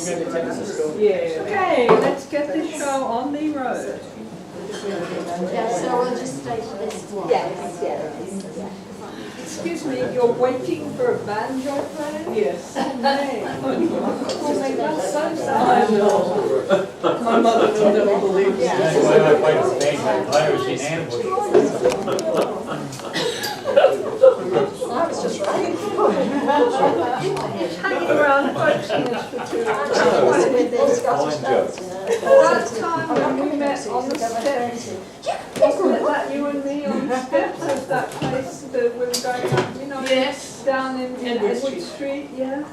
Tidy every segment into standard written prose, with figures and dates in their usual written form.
going to take us to school. Yeah. Okay, let's get this show on the road. Yeah, so we'll just stay for this one. Yes, yes. Excuse me, you're waiting for a banjo player? Yes. Oh, my God, so I sad. know. My mother will never believe it. That's why I fight the thing, I was in ambush. I was just right. Hanging around coaching us for 2 hours. With the Scottish notes, you know. That time when we met on the steps, wasn't it that you and me on the steps of that place that we were going up, you know? Yes. Down in Edward Edward Street, yeah.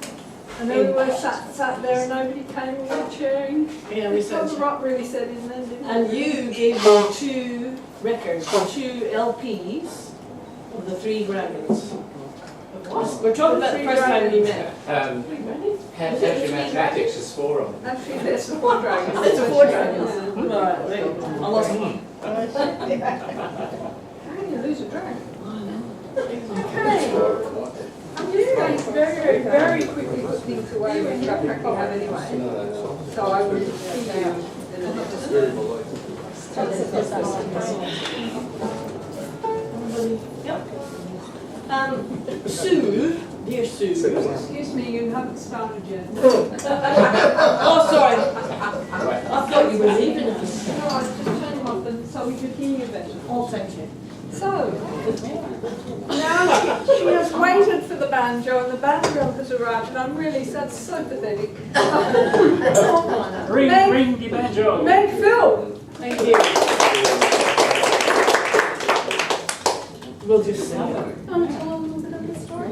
And then we were sat there and nobody came, we were cheering. Yeah, we said. Father Rock really said in then, didn't he? And you gave me 2 records, 2 LPs of the 3 Grammys. We're talking about the first time we met. Actually, mathematics is 4 of them. Actually, there's 4 dragons. It's 4 dragons. Right, right. I lost one. How do you lose a dragon? Okay. I'm just going to very quickly put things away with the backpack you have anyway. So I will see you in a Sue, dear Sue. Excuse me, you haven't started yet. Oh, sorry. I thought you were leaving us. No, I was just turning off them so we could hear you better. Oh, thank you. So, now she has waited for the banjo and the banjo has arrived and I'm really, that's so pathetic. Ring the banjo. Meg Phil. Thank you. We'll just sing it. Want to tell a little bit of the story?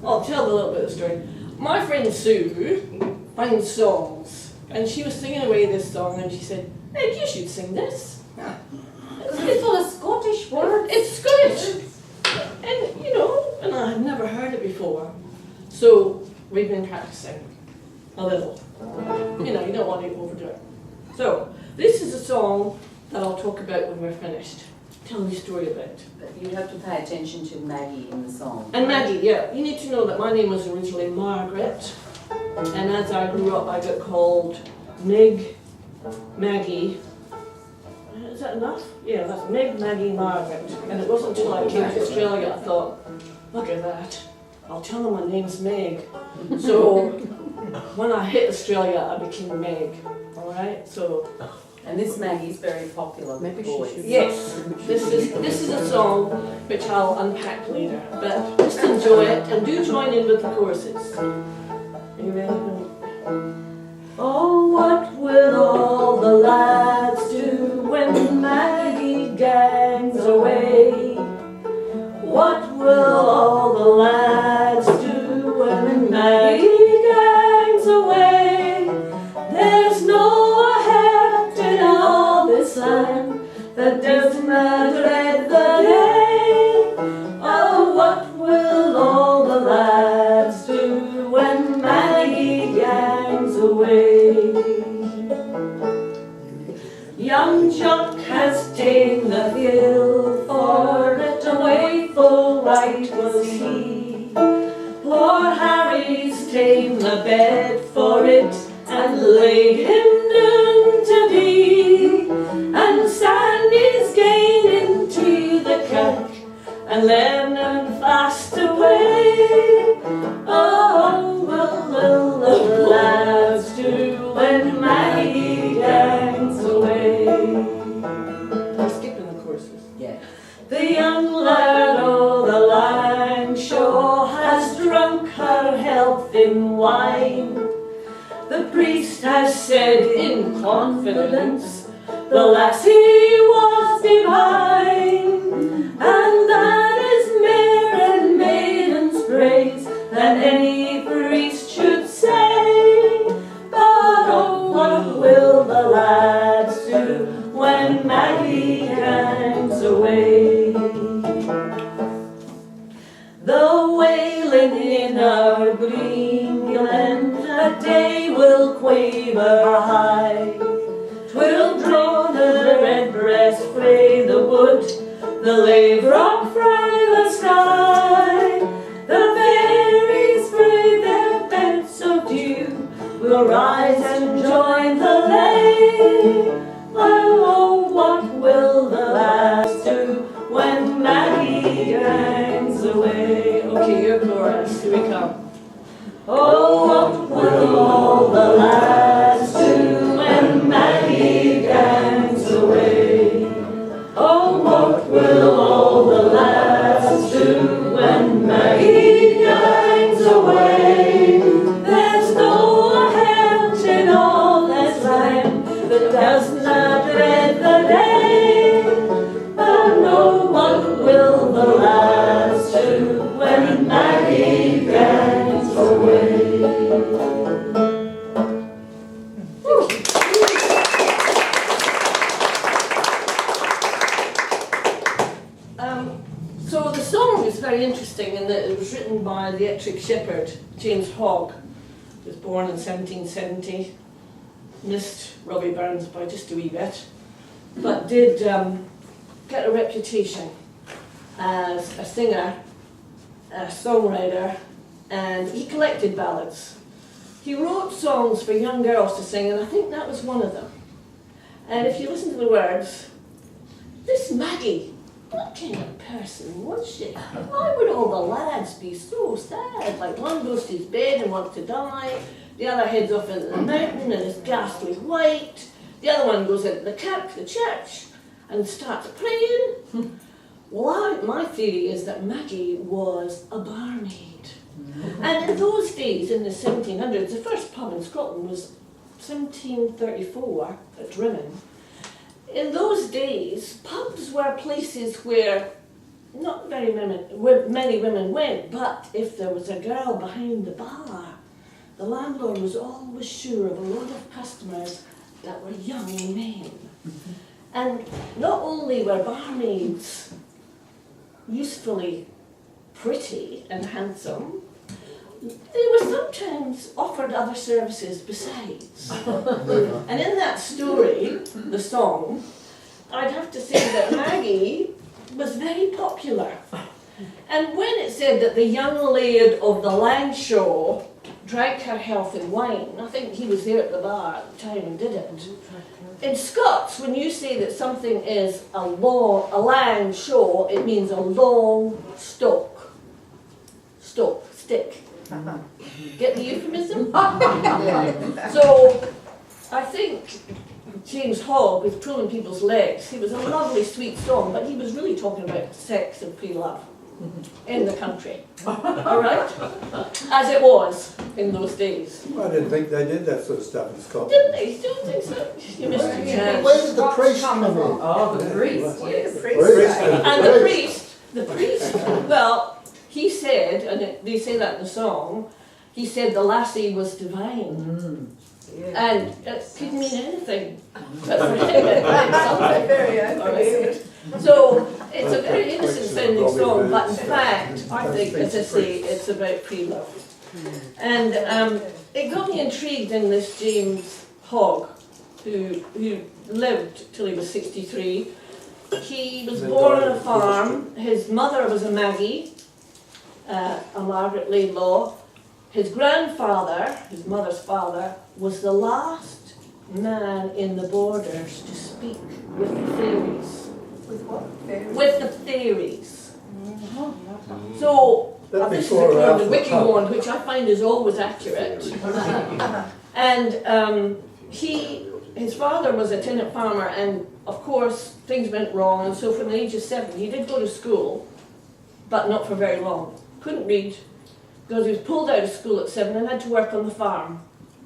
I'll tell a little bit of the story. My friend Sue finds songs, and she was singing away this song, and she said, "Hey, you should sing this." It's all a Scottish word. It's Scottish, and and I had never heard it before, so we've been practicing a little. You don't want to overdo it. So this is a song that I'll talk about when we're finished. Tell me a story about. But you have to pay attention to Maggie in the song. And Maggie, yeah, you need to know that my name was originally Margaret, and as I grew up I got called MEG, Maggie. Is that enough? Yeah, that's MEG, Maggie, Margaret. And it wasn't until I came to Australia I thought, look at that, I'll tell them my name's Meg. So when I hit Australia I became Meg, alright? So. And this Maggie's very popular with boys. Yes, this is a song which I'll unpack later, but just enjoy it and do join in with the choruses. Are you ready? Oh, what will all the lads do when Maggie gangs away? What will all the lads do when Maggie gangs away? There's no land that doesn't dread the day. Oh, what will all the lads do when Maggie gangs away? Young Jock has ta'en the hill for it, away full right was he. Poor Harry's ta'en the bed for it, and laid him down to be. And Sandy's gane into the kirk, and Lennon fast away. Oh, what will the lads do when Maggie gangs away? I'm skipping the courses. Yeah. The young laird o' the Langshaw has drunk her health in wine. The priest has said in confidence, the lassie was divine, and that is mere and maiden's praise than any priest should say. But oh, what will the lads do when Maggie hangs away? The wailing in our green glen that day will quaver high. 'Twill draw the redbreast frae the wood, the lavrock frae the sky. The fairies spray their beds of dew will rise and join the lay. Oh, what will the lads do when Maggie gangs away? Okay, your chorus, here we come. Oh, what will all the lads do when Maggie gangs away? Oh, what will all the lads do when Maggie gangs away? There's no hand in all this land that does not dread the day. Oh, no, what will the lads do when Maggie gangs away? So the song is very interesting in that it was written by the Ettrick shepherd, James Hogg. He was born in 1770, missed Robbie Burns by just a wee bit, but did get a reputation as a singer, a songwriter, and he collected ballads. He wrote songs for young girls to sing, and I think that was one of them. And if you listen to the words, this Maggie, what kind of person was she? Why would all the lads be so sad? Like one goes to his bed and wants to die, the other heads off into the mountain and is ghastly white, the other one goes into the church and starts praying. Well, my theory is that Maggie was a barmaid. And in those days, in the 1700s, the first pub in Scotland was 1734 at Drimmen. In those days, pubs were places where not very many women went, but if there was a girl behind the bar, the landlord was always sure of a lot of customers that were young men. And not only were barmaids usefully pretty and handsome, they were sometimes offered other services besides. And in that story, the song, I'd have to say that Maggie was very popular. And when it said that the young laird of the Lanshaw drank her health in wine, I think he was there at the bar at the time and did it. In Scots, when you say that something is a Lanshaw, it means a long stick. Get the euphemism? So, I think James Hogg was pulling people's legs. He was a lovely, sweet song, but he was really talking about sex and pre-love in the country. All right? As it was in those days. I didn't think they did that sort of stuff in Scotland. Didn't they? Don't think so. You missed a chance. Where did the priest come in? Oh, the priest, yes. And the priest, well, he said, and they say that in the song, he said the lassie was divine. And it could mean anything. But for him it meant something. All right? So it's a very innocent sounding song, but in fact, I think, as I say, it's about pre-love. And it got me intrigued in this James Hogg, who lived till he was 63. He was born on a farm. His mother was a Maggie, a Margaret Laidlaw. His grandfather, his mother's father, was the last man in the borders to speak with the fairies. With what? With the fairies. So, this is before or according to after Wiki the One, which I find is always accurate. And his father was a tenant farmer, and of course things went wrong, and so from the age of 7 he did go to school, but not for very long. Couldn't read, because he was pulled out of school at 7 and had to work on the farm,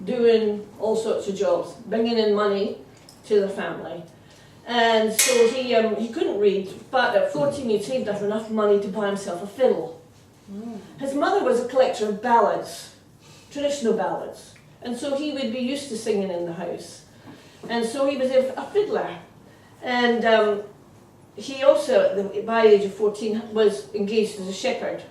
doing all sorts of jobs, bringing in money to the family. And so he couldn't read, but at 14 he'd saved up enough money to buy himself a fiddle. His mother was a collector of ballads, traditional ballads, and so he would be used to singing in the house. And so he was a fiddler. And he also, by the age of 14, was engaged as a shepherd.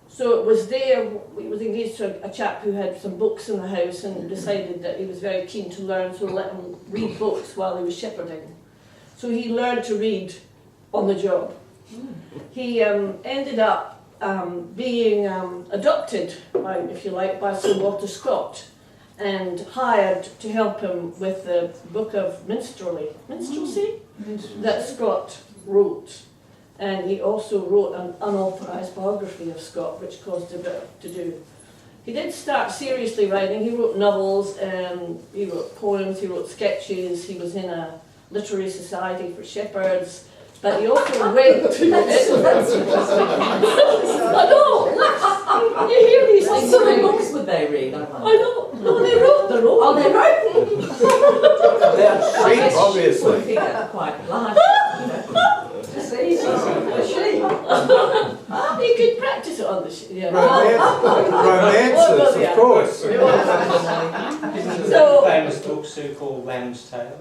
So it was there, he was engaged to a chap who had some books in the house and decided that he was very keen to learn, so let him read books while he was shepherding. So he learned to read on the job. He ended up being adopted, by, if you like, by Sir Walter Scott. and hired to help him with the book of minstrelsy that Scott wrote. And he also wrote an unauthorised biography of Scott, which caused a bit to do. He did start seriously writing. He wrote novels, he wrote poems, he wrote sketches. He was in a literary society for shepherds. But he also went to... I know, look, you hear these What things. sort of books would they read? I wonder. I know, no, they wrote their own. Oh, they wrote them. They're sheep, obviously. Would figure quite large, you know. Just easy. A sheep. You could practice it on the sheep. Yeah. Romances, of course. Isn't there So- a famous book Sue called Lamb's Tale?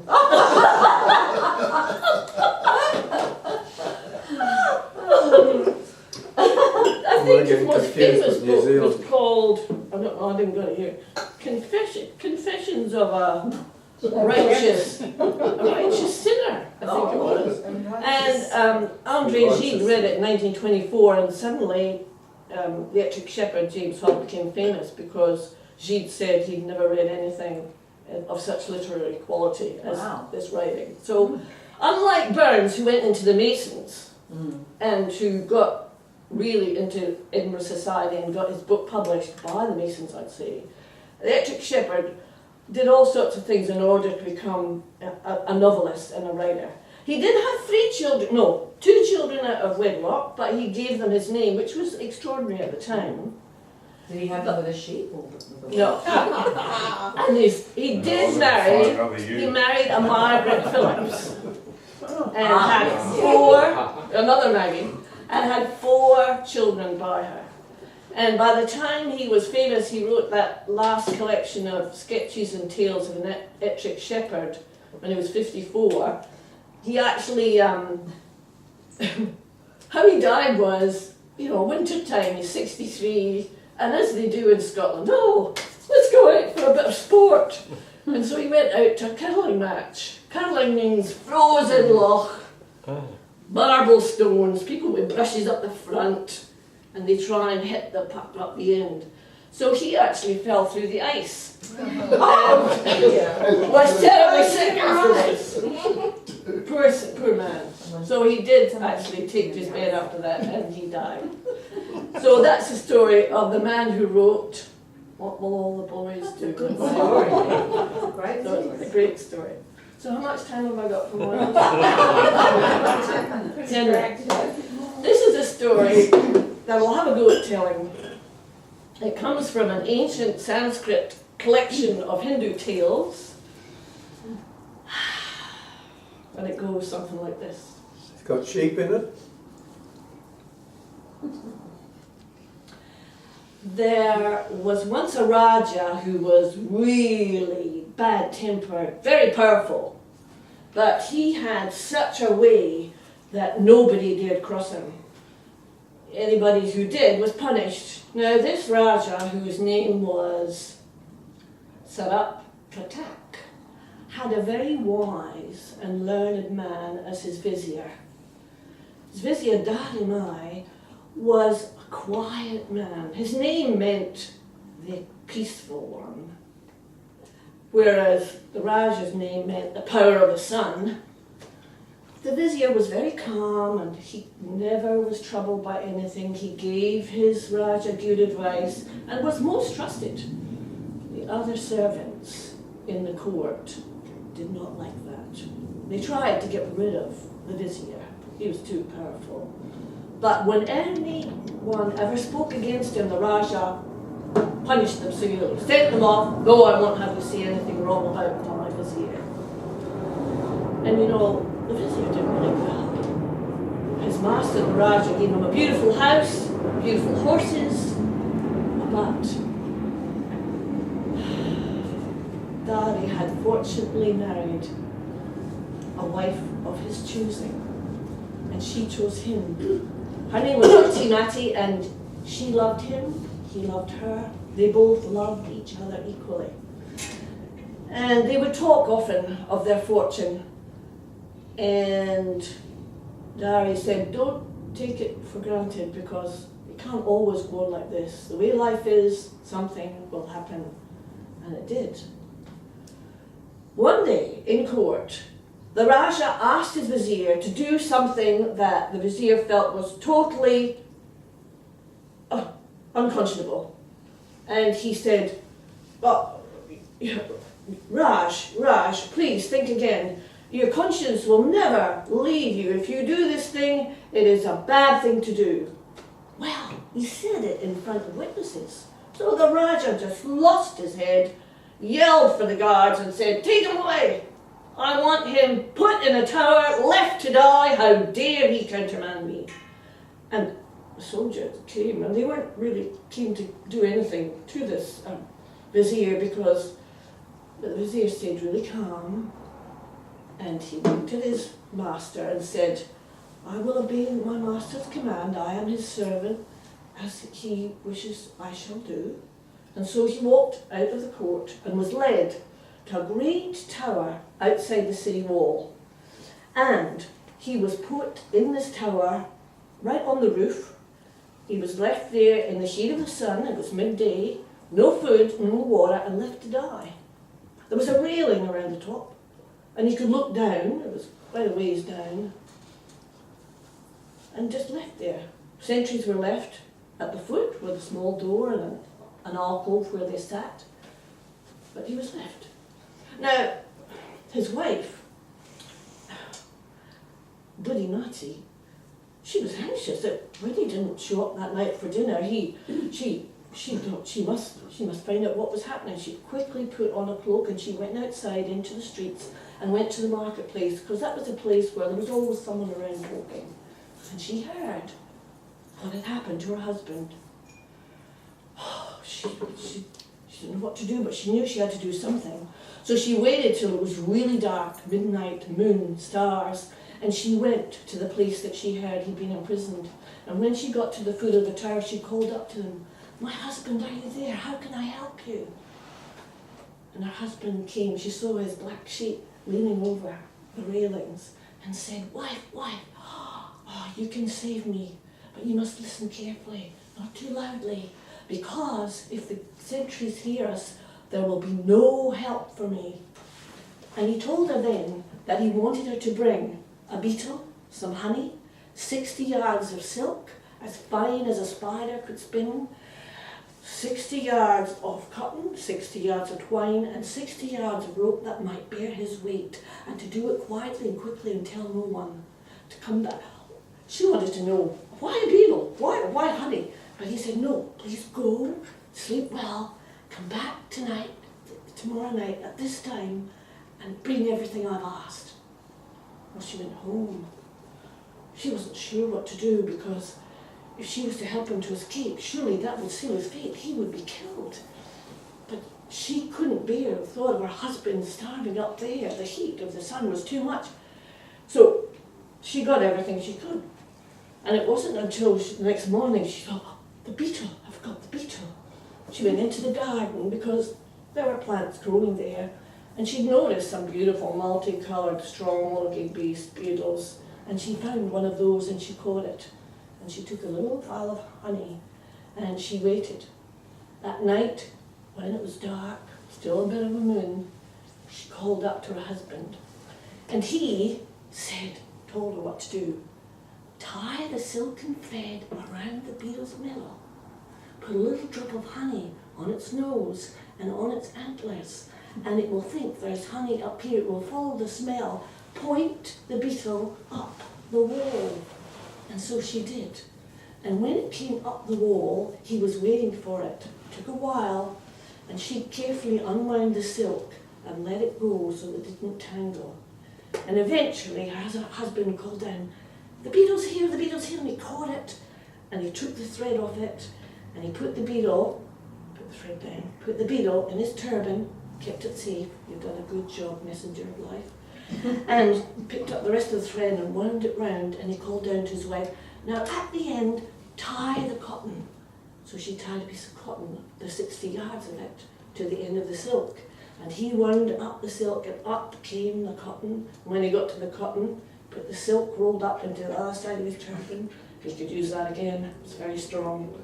I think his getting most confused famous with New book was Zealand. called, I don't know, I didn't got it here, Confessions of a Righteous Sinner, I think it was. And Andre Gide read it in 1924, and suddenly the Electric Shepherd, James PHILP, became famous because Gide said he'd never read anything of such literary quality as this writing. So, unlike Burns, who went into the Masons, and who got really into Edinburgh society and got his book published by the Masons, I'd say, the Electric Shepherd did all sorts of things in order to become a novelist and a writer. He did have 2 children out of wedlock, but he gave them his name, which was extraordinary at the time. Did he have them with a sheep or with a No. And he did marry, he married a Margaret Phillips. And had 4, another Maggie, and had 4 children by her. And by the time he was famous, he wrote that last collection of sketches and tales of an Ettrick shepherd when he was 54. He actually, how he died was, winter time, he's 63, and as they do in Scotland, let's go out for a bit of sport. And so he went out to a curling match. Curling means frozen loch, marble stones, people with brushes up the front, and they try and hit the puck up the end. So he actually fell through the ice. Was terribly sick afterwards. Poor man. So he did actually take to his bed after that, and he died. So that's the story of the man who wrote What Will All the Boys Do? Great So it's a great story. So how much time have I got for more? 10 minutes. This is a story that I'll have a go at telling. It comes from an ancient Sanskrit collection of Hindu tales. And it goes something like this. It's got sheep in it. There was once a Raja who was really bad-tempered, very powerful, but he had such a way that nobody dared cross him. Anybody who did was punished. Now this Raja, whose name was Sarap Pratak, had a very wise and learned man as his vizier. His vizier Darimai was a quiet man. His name meant the peaceful one, whereas the Raja's name meant the power of the sun. The vizier was very calm and he never was troubled by anything. He gave his Raja good advice and was most trusted. The other servants in the court did not like that. They tried to get rid of the vizier. He was too powerful. But when anyone ever spoke against him, the Raja punished them severely. Sent them off. No, I won't have you say anything wrong about my vizier. And the vizier didn't like that. His master, the Raja, gave him a beautiful house, beautiful horses, but Dari had fortunately married a wife of his choosing, and she chose him. Her name was Timati, and she loved him, he loved her. They both loved each other equally. And they would talk often of their fortune. And Dari said, don't take it for granted because it can't always go on like this. The way life is, something will happen. And it did. One day in court, the Raja asked his vizier to do something that the vizier felt was totally unconscionable. And he said, "Oh, Raj, please think again. Your conscience will never leave you. If you do this thing, it is a bad thing to do." Well, he said it in front of witnesses. So the Raja just lost his head, yelled for the guards and said, "Take him away. I want him put in a tower, left to die. How dare he countermand me?" And the soldiers came, and they weren't really keen to do anything to this vizier, because the vizier stayed really calm, and he looked at his master and said, "I will obey my master's command. I am his servant. As he wishes, I shall do." And so he walked out of the court and was led to a great tower outside the city wall. And he was put in this tower right on the roof. He was left there in the heat of the sun. It was midday, no food, no water, and left to die. There was a railing around the top, and he could look down. It was quite a ways down, and just left there. Sentries were left at the foot with a small door and an alcove where they sat, but he was left. Now, his wife, bloody Nazi, she was anxious that when he didn't show up that night for dinner, she thought she must find out what was happening. She quickly put on a cloak and she went outside into the streets and went to the marketplace, because that was a place where there was always someone around walking. And she heard what had happened to her husband. She didn't know what to do, but she knew she had to do something. So she waited till it was really dark, midnight, moon, stars, and she went to the place that she heard he'd been imprisoned. And when she got to the foot of the tower, she called up to him, "My husband, are you there? How can I help you?" And her husband came. She saw his black sheep leaning over the railings and said, "Wife, oh, you can save me, but you must listen carefully, not too loudly, because if the sentries hear us, there will be no help for me." And he told her then that he wanted her to bring a beetle, some honey, 60 yards of silk, as fine as a spider could spin, 60 yards of cotton, 60 yards of twine, and 60 yards of rope that might bear his weight, and to do it quietly and quickly and tell no one. To come back. She wanted to know, why a beetle? Why honey? But he said, "No, please go, sleep well, come back tomorrow night at this time, and bring everything I've asked." Well, she went home. She wasn't sure what to do, because if she was to help him to escape, surely that would seal his fate. He would be killed. But she couldn't bear the thought of her husband starving up there. The heat of the sun was too much. So she got everything she could. And it wasn't until the next morning she thought, "Oh, the beetle, I forgot the beetle." She went into the garden, because there were plants growing there, and she noticed some beautiful multicoloured strong-looking beetles, and she found one of those and she caught it. And she took a little vial of honey and she waited. At night, when it was dark, still a bit of a moon, she called up to her husband. And he told her what to do. Tie the silken thread around the beetle's middle. Put a little drop of honey on its nose and on its antlers, and it will think there's honey up here. It will follow the smell. Point the beetle up the wall. And so she did. And when it came up the wall, he was waiting for it. It took a while, and she carefully unwound the silk and let it go so that it didn't tangle. And eventually her husband called down, "The beetle's here, the beetle's here," and he caught it, and he took the thread off it, and he put the beetle in his turban, kept it safe. You've done a good job, messenger of life. And picked up the rest of the thread and wound it round, and he called down to his wife, "Now at the end, tie the cotton." So she tied a piece of cotton, the 60 yards of it, to the end of the silk. And he wound up the silk, and up came the cotton. When he got to the cotton, put the silk rolled up into the other side of his turban. He could use that again, it was very strong.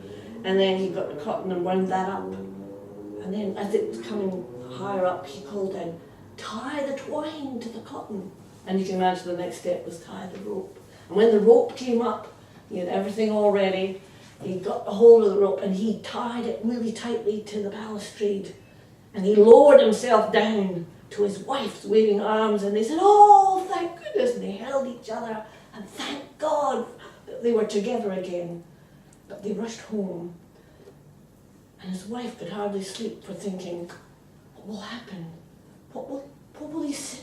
And then he got the cotton and wound that up. And then as it was coming higher up, he called down, tie the twine to the cotton. And you can imagine the next step was tie the rope. And when the rope came up, he had everything all ready. He got a hold of the rope and he tied it really tightly to the balustrade. And he lowered himself down to his wife's waving arms, and they said, "Oh, thank goodness," and they held each other, and thank God that they were together again. But they rushed home, and his wife could hardly sleep for thinking, what will happen? What will he say?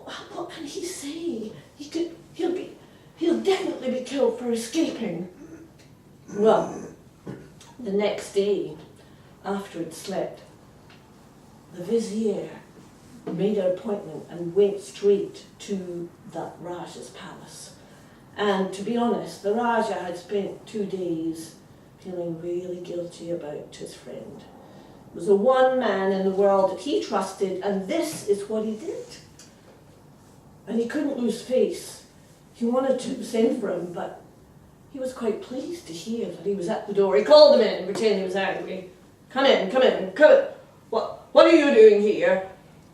What can he say? He'll definitely be killed for escaping. Well, the next day, after he'd slept, the vizier made an appointment and went straight to the Raja's palace. And to be honest, the Raja had spent 2 days feeling really guilty about his friend. It was the one man in the world that he trusted, and this is what he did. And he couldn't lose face. He wanted to send for him, but he was quite pleased to hear that he was at the door. He called him in and pretended he was angry. Come in, come in, come in. What are you doing here?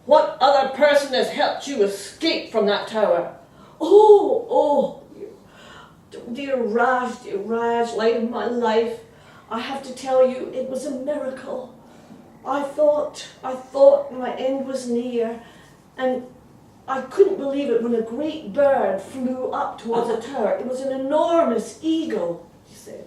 What other person has helped you escape from that tower? Oh, dear Raj, light of my life, I have to tell you, it was a miracle. I thought my end was near, and I couldn't believe it when a great bird flew up towards the tower. It was an enormous eagle, he said.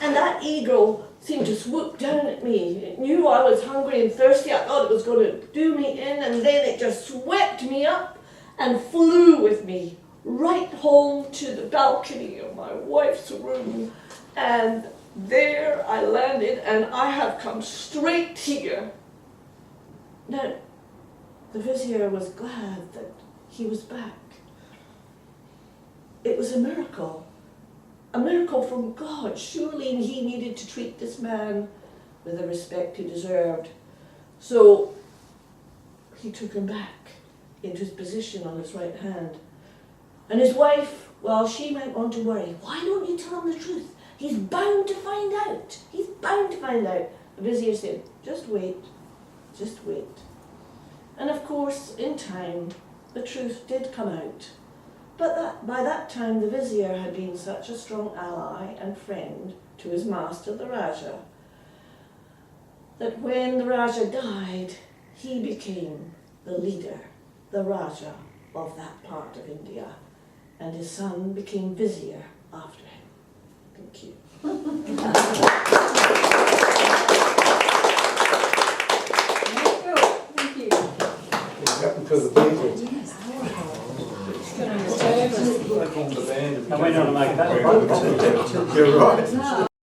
And that eagle seemed to swoop down at me. It knew I was hungry and thirsty. I thought it was going to do me in, and then it just swept me up and flew with me right home to the balcony of my wife's room. And there I landed, and I have come straight here. Now, the vizier was glad that he was back. It was a miracle from God. Surely he needed to treat this man with the respect he deserved. So he took him back into his position on his right hand. And his wife, well, she went on to worry. Why don't you tell him the truth? He's bound to find out. He's bound to find out. The vizier said, just wait. And of course, in time, the truth did come out. But by that time, the vizier had been such a strong ally and friend to his master, the Raja, that when the Raja died, he became the leader, the Raja of that part of India, and his son became vizier after him. Thank you. Thank you. What happened to the people? I went on to make that. You're right.